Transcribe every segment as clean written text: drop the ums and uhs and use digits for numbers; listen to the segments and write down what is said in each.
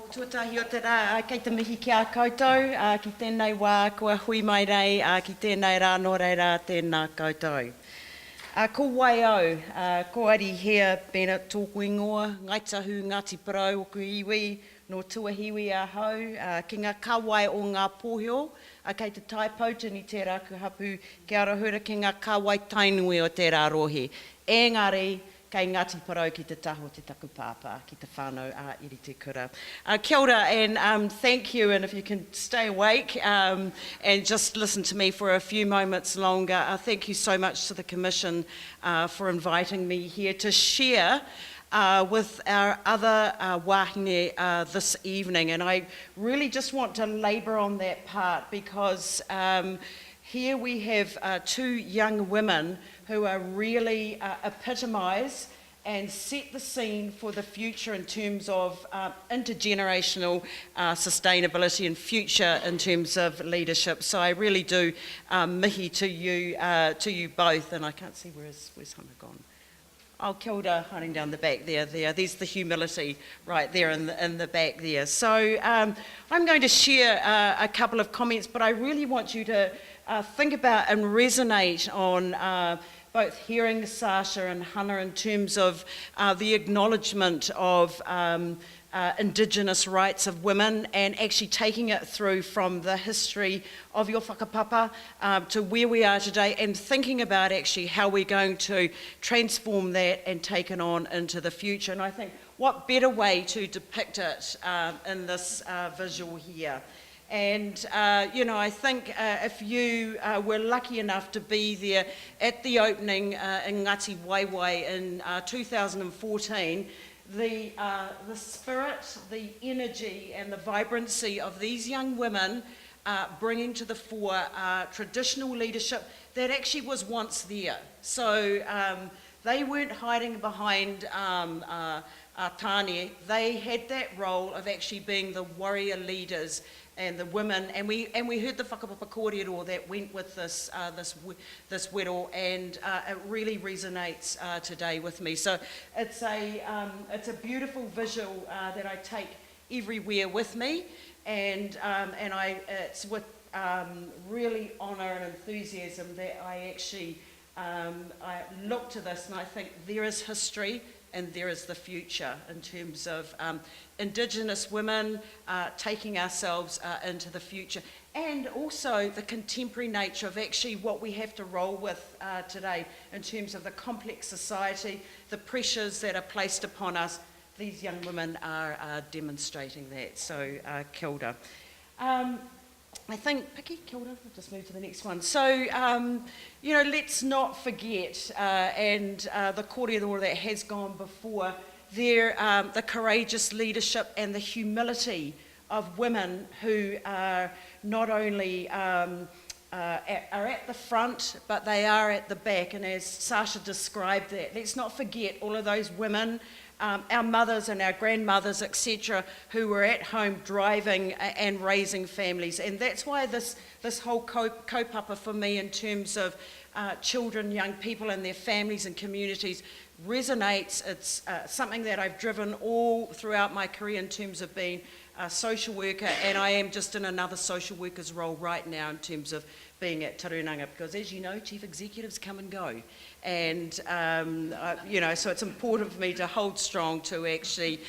Tuatahi o te rā, kei te mihi ki a koutou, ki tēnei wā, kua hui mai rei, ki tēnei rā, nō reira, tēnā koutou. Ko waiau, ko Arihia, Bennett, tōku ingoa, ngaitahu, Ngāti Parau, oku iwi, no tuahiwi a hau, ki ngā kawai o ngā pōhio, kei te taipautini te raku hapu, ki arahura ki ngā kawai tainui o te rā rohe. Engari, kei Ngāti Parau ki te taho te taku pāpā, ki te whānau iri te kura. Kia ora, and thank you, and if you can stay awake and just listen to me for a few moments longer, thank you so much to the Commission for inviting me here to share with our other wahine this evening. And I really just want to labour on that part because here we have two young women who are really epitomise and set the scene for the future in terms of intergenerational sustainability and future in terms of leadership. So I really do mihi to you both, and I can't see where's Hannah gone. Oh, kia ora, running down the back there. There's the humility right there in the back there. So I'm going to share a couple of comments, but I really want you to think about and resonate on both hearing Sasha and Hannah in terms of the acknowledgement of Indigenous rights of women and actually taking it through from the history of your whakapapa to where we are today and thinking about actually how we're going to transform that and take it on into the future. And I think what better way to depict it in this visual here. And, I think if you were lucky enough to be there at the opening in Ngati Waiwai in 2014, the spirit, the energy and the vibrancy of these young women bringing to the fore traditional leadership that actually was once there. So they weren't hiding behind Tāne. They had that role of actually being the warrior leaders and the women, and we heard the whakapapa kōrero that went with this wero, and it really resonates today with me. So it's a beautiful visual that I take everywhere with me, and it's with really honour and enthusiasm that I actually I look to this and I think there is history and there is the future in terms of Indigenous women taking ourselves into the future, and also the contemporary nature of actually what we have to roll with today in terms of the complex society, the pressures that are placed upon us. These young women are demonstrating that, so kia ora. I think, Piki, kia ora, I'll just move to the next one. So, let's not forget, and the kōrero that has gone before, the courageous leadership and the humility of women who are not only are at the front, but they are at the back. And as Sasha described that, let's not forget all of those women, our mothers and our grandmothers, etc., who were at home driving and raising families. And that's why this whole kaupapa for me in terms of children, young people and their families and communities resonates. It's something that I've driven all throughout my career in terms of being a social worker, and I am just in another social worker's role right now in terms of being at Tarunanga, because as you know, chief executives come and go. And, so it's important for me to hold strong to actually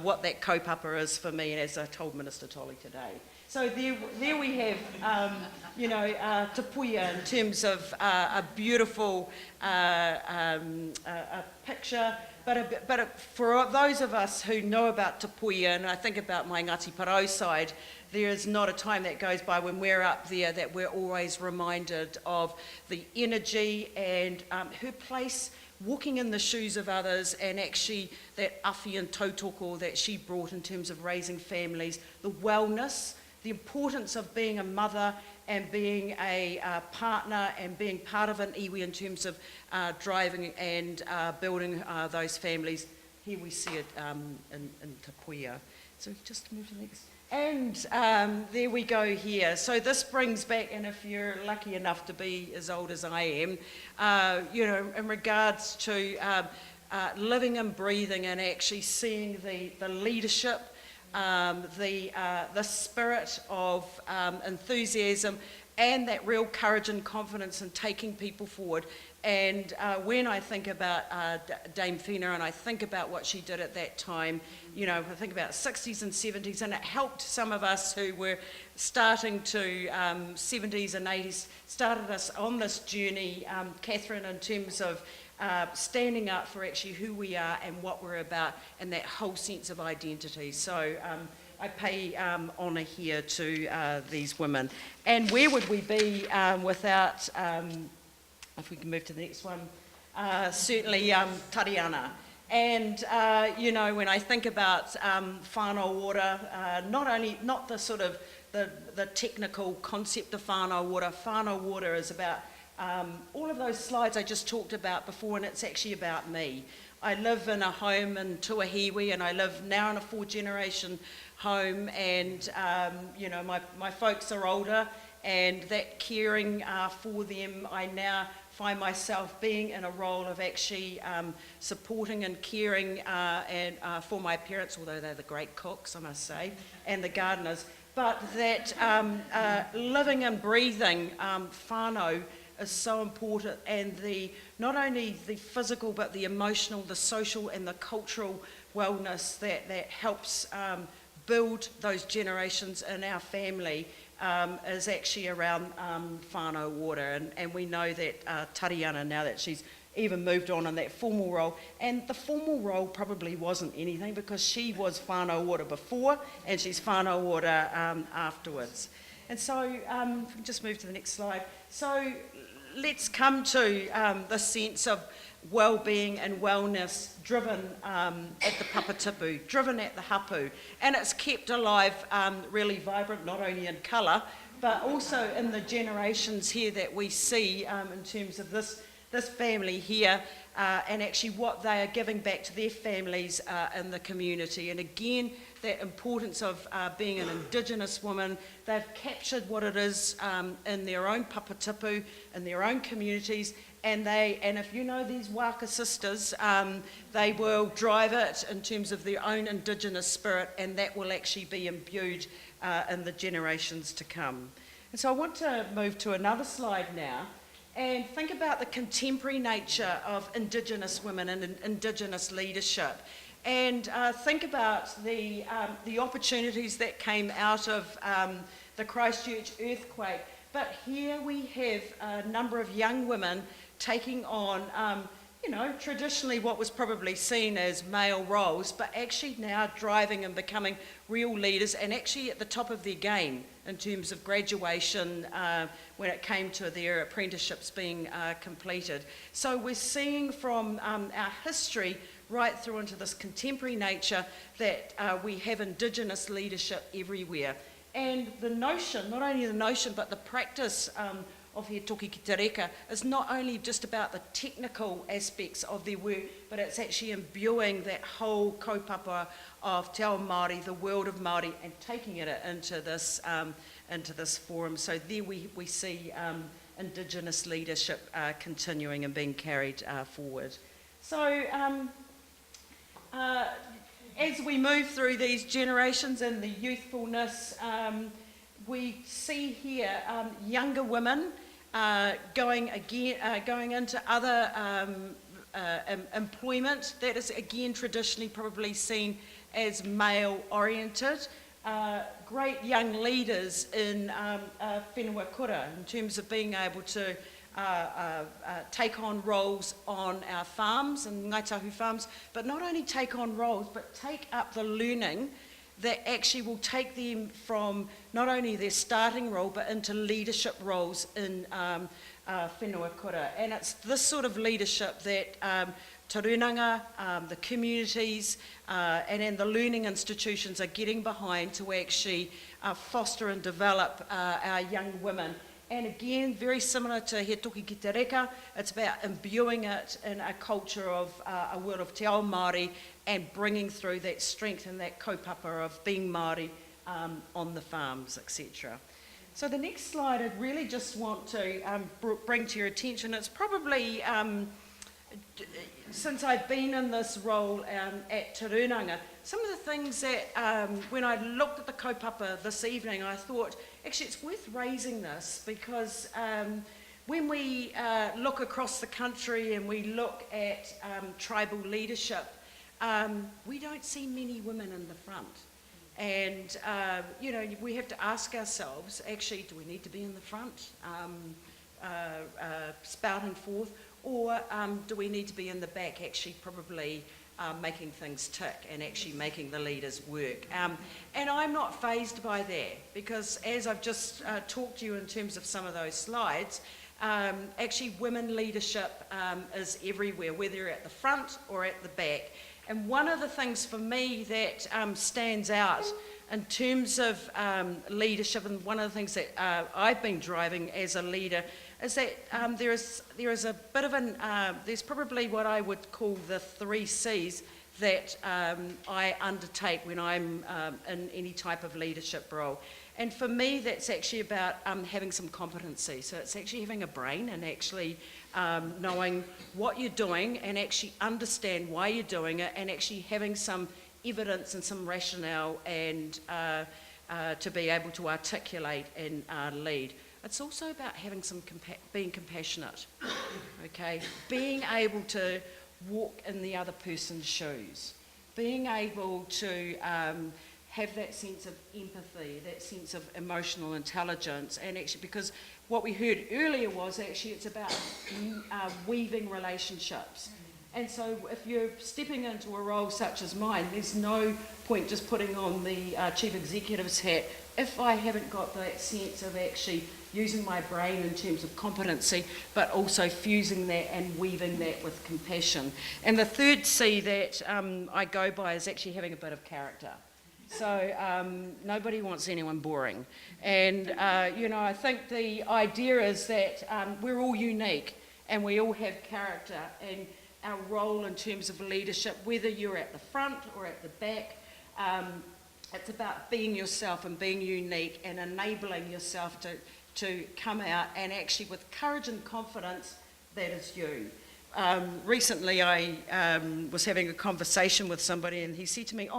what that kaupapa is for me, and as I told Minister Tolley today. So there we have, tapuia in terms of a beautiful a picture, but for those of us who know about tapuia, and I think about my Ngāti Parau side, there is not a time that goes by when we're up there that we're always reminded of the energy and her place walking in the shoes of others, and actually that awhi and tautoko that she brought in terms of raising families, the wellness, the importance of being a mother and being a partner and being part of an iwi in terms of driving and building those families. Here we see it in tapuia. So just move to the next. And there we go here. So this brings back, and if you're lucky enough to be as old as I am, in regards to living and breathing and actually seeing the leadership the spirit of enthusiasm and that real courage and confidence in taking people forward. And when I think about Dame Fina and I think about what she did at that time, you know, I think about 60s and 70s, and it helped some of us who were starting to 70s and 80s, started us on this journey, Catherine, in terms of standing up for actually who we are and what we're about and that whole sense of identity. So I pay honour here to these women. And where would we be without, if we can move to the next one, certainly Tatiana. And, you know, when I think about whānau ora, not the sort of the technical concept of whānau ora is about all of those slides I just talked about before, and it's actually about me. I live in a home in Tuahiwi, and I live now in a 4-generation home, and you know, my folks are older, and that caring for them, I now find myself being in a role of actually supporting and caring and for my parents, although they're the great cooks, I must say, and the gardeners, but that living and breathing whānau is so important, and not only the physical but the emotional, the social and the cultural wellness that helps build those generations in our family is actually around whānau ora, and we know that Tatiana, now that she's even moved on in that formal role, and the formal role probably wasn't anything because she was whānau ora before and she's whānau ora afterwards. And so, if we just move to the next slide. So let's come to the sense of well-being and wellness driven at the Papatipu, driven at the hapu. And it's kept alive, really vibrant, not only in colour, but also in the generations here that we see in terms of this family here, and actually what they are giving back to their families in the community. And again, that importance of being an Indigenous woman, they've captured what it is in their own Papatipu, in their own communities, and if you know these Waka sisters, they will drive it in terms of their own Indigenous spirit, and that will actually be imbued in the generations to come. And so I want to move to another slide now, and think about the contemporary nature of Indigenous women and Indigenous leadership. And think about the opportunities that came out of the Christchurch earthquake. But here we have a number of young women taking on, you know, traditionally what was probably seen as male roles, but actually now driving and becoming real leaders, and actually at the top of their game in terms of graduation when it came to their apprenticeships being completed. So we're seeing from our history right through into this contemporary nature that we have Indigenous leadership everywhere. And the notion, not only the notion, but the practice of He Toki Ki Te Reka is not only just about the technical aspects of their work, but it's actually imbuing that whole kaupapa of Te Ao Māori, the world of Māori, and taking it into this forum. So there we see Indigenous leadership continuing and being carried forward. So as we move through these generations and the youthfulness, we see here younger women going into other employment that is again traditionally probably seen as male-oriented. Great young leaders in whenua kura in terms of being able to take on roles on our farms and Ngaitahu farms, but not only take on roles, but take up the learning that actually will take them from not only their starting role, but into leadership roles in whenua kura. And it's this sort of leadership that Tarunanga, the communities, and then the learning institutions are getting behind to actually foster and develop our young women. And again, very similar to He Toki Ki Te Reka, it's about imbuing it in a culture of a world of Te Ao Māori and bringing through that strength and that kaupapa of being Māori on the farms, etc. So the next slide, I'd really just want to bring to your attention. It's probably, since I've been in this role at Te Rūnanga, some of the things that when I looked at the kaupapa this evening, I thought, actually it's worth raising this because when we look across the country and we look at tribal leadership, we don't see many women in the front. And, we have to ask ourselves, actually, do we need to be in the front, spouting forth, or do we need to be in the back, actually probably making things tick and actually making the leaders work? And I'm not fazed by that, because as I've just talked to you in terms of some of those slides, actually women leadership is everywhere, whether you're at the front or at the back. And one of the things for me that stands out in terms of leadership, and one of the things that I've been driving as a leader, is that there is a bit of there's probably what I would call the 3 C's that I undertake when I'm in any type of leadership role. And for me, that's actually about having some competency. So it's actually having a brain and actually knowing what you're doing and actually understand why you're doing it, and actually having some evidence and some rationale and to be able to articulate and lead. It's also about having some being compassionate, okay? Being able to walk in the other person's shoes, being able to have that sense of empathy, that sense of emotional intelligence, and actually, because what we heard earlier was actually it's about weaving relationships. And so if you're stepping into a role such as mine, there's no point just putting on the chief executive's hat if I haven't got that sense of actually using my brain in terms of competency, but also fusing that and weaving that with compassion. And the 3rd C that I go by is actually having a bit of character. So nobody wants anyone boring. And, I think the idea is that we're all unique and we all have character, and our role in terms of leadership, whether you're at the front or at the back, it's about being yourself and being unique and enabling yourself to come out and actually with courage and confidence, that is you. Recently I was having a conversation with somebody and he said to me,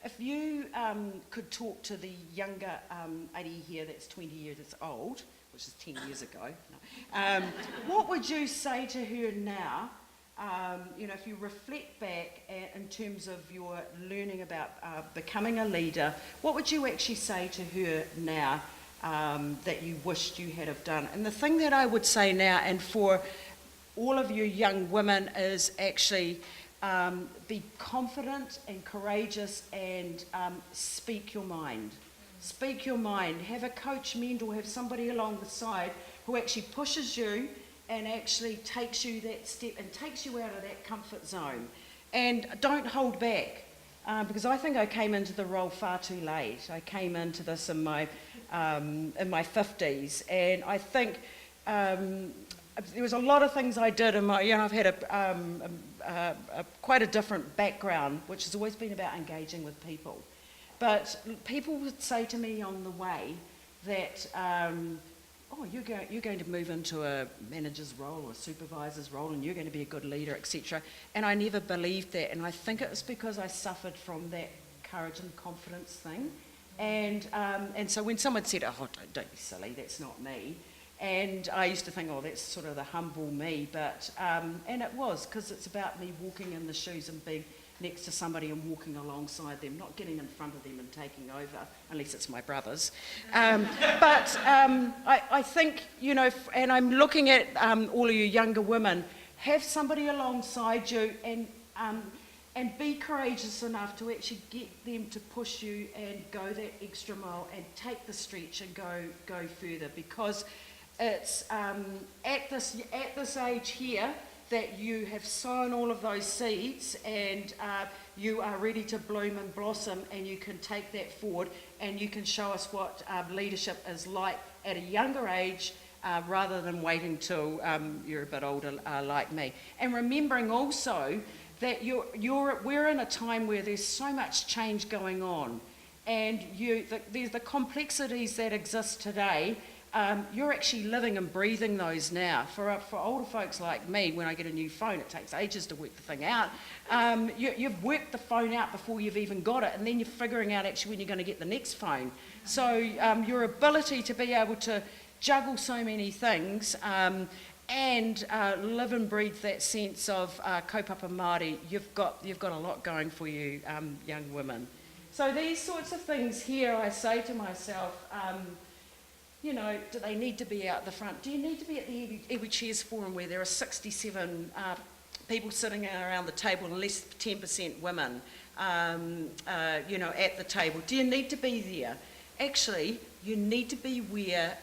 if you could talk to the younger Arihia that's 20 years old, which is 10 years ago, what would you say to her now? If you reflect back in terms of your learning about becoming a leader, what would you actually say to her now that you wished you had have done? And the thing that I would say now, and for all of you young women, is actually be confident and courageous and speak your mind. Speak your mind. Have a coach, mentor, have somebody along the side who actually pushes you and actually takes you that step and takes you out of that comfort zone. And don't hold back, because I think I came into the role far too late. I came into this in my 50s, and I think there was a lot of things I did in my, I've had quite a different background, which has always been about engaging with people. But people would say to me on the way that, you're going to move into a manager's role or a supervisor's role and you're going to be a good leader, etc. And I never believed that, and I think it was because I suffered from that courage and confidence thing. And so when someone said, don't be silly, that's not me. And I used to think, that's sort of the humble me, but, and it was, because it's about me walking in the shoes and being next to somebody and walking alongside them, not getting in front of them and taking over, unless it's my brothers. But I think, and I'm looking at all of you younger women, have somebody alongside you and be courageous enough to actually get them to push you and go that extra mile and take the stretch and go further, because it's at this age here that you have sown all of those seeds and you are ready to bloom and blossom, and you can take that forward and you can show us what leadership is like at a younger age rather than waiting till you're a bit older like me. And remembering also that we're in a time where there's so much change going on, and there's the complexities that exist today you're actually living and breathing those now. For older folks like me, when I get a new phone, it takes ages to work the thing out. You've worked the phone out before you've even got it, and then you're figuring out actually when you're going to get the next phone. So your ability to be able to juggle so many things and live and breathe that sense of kaupapa Māori, you've got a lot going for you, young women. So these sorts of things here, I say to myself, you know, do they need to be out the front? Do you need to be at the Iwi Chairs Forum where there are 67 people sitting around the table and less than 10% women, you know, at the table? Do you need to be there? Actually, you need to be where,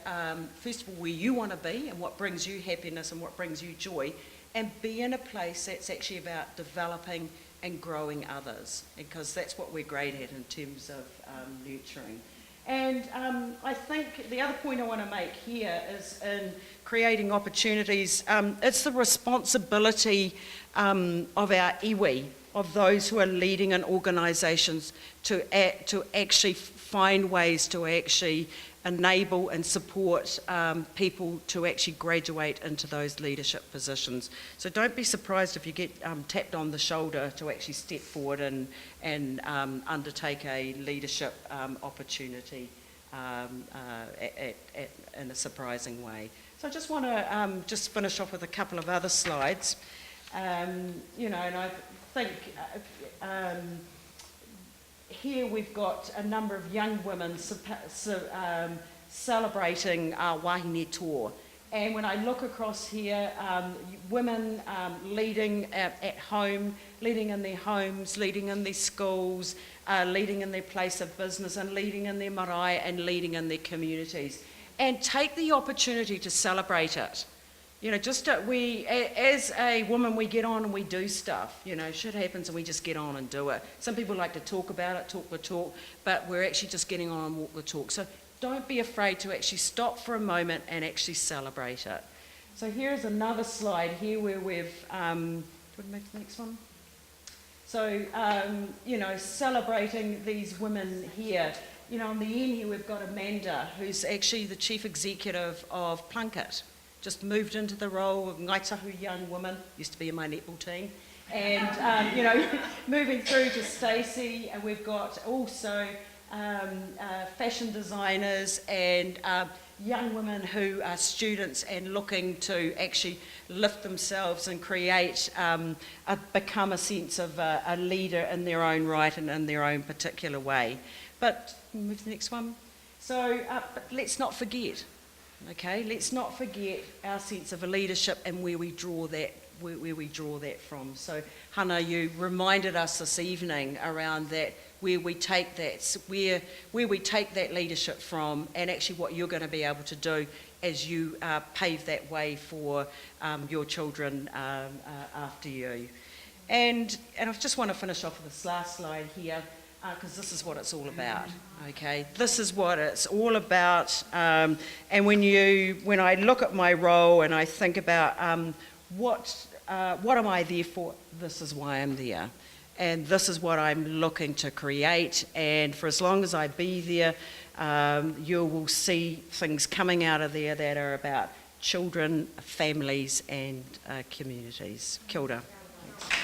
first of all, where you want to be and what brings you happiness and what brings you joy, and be in a place that's actually about developing and growing others, because that's what we're great at in terms of nurturing. And I think the other point I want to make here is in creating opportunities, it's the responsibility of our iwi, of those who are leading in organisations, to actually find ways to actually enable and support people to actually graduate into those leadership positions. So don't be surprised if you get tapped on the shoulder to actually step forward and undertake a leadership opportunity in a surprising way. So I just want to just finish off with a couple of other slides. You know, and I think here we've got a number of young women celebrating wahine tour. And when I look across here, women leading at home, leading in their homes, leading in their schools, leading in their place of business, and leading in their marae, and leading in their communities. And take the opportunity to celebrate it. You know, just as a woman, we get on and we do stuff. You know, shit happens and we just get on and do it. Some people like to talk about it, talk the talk, but we're actually just getting on and walk the talk. So don't be afraid to actually stop for a moment and actually celebrate it. So here's another slide here where we've, do you want to make the next one? So, you know, celebrating these women here. You know, on the end here we've got Amanda, who's actually the chief executive of Plunkett. Just moved into the role of Ngāi Tahu young woman, used to be in my netball team. And, you know, moving through to Stacey, and we've got also fashion designers and young women who are students and looking to actually lift themselves and create, become a sense of a leader in their own right and in their own particular way. But, move to the next one. So, but let's not forget. Okay, let's not forget our sense of a leadership and where we draw that from. So, Hannah, you reminded us this evening around that, where we take that leadership from, and actually what you're going to be able to do as you pave that way for your children after you. And I just want to finish off with this last slide here, because this is what it's all about, okay? This is what it's all about. And when I look at my role and I think about what am I there for, this is why I'm there. And this is what I'm looking to create. And for as long as I be there, you will see things coming out of there that are about children, families, and communities. Kia ora. Thanks.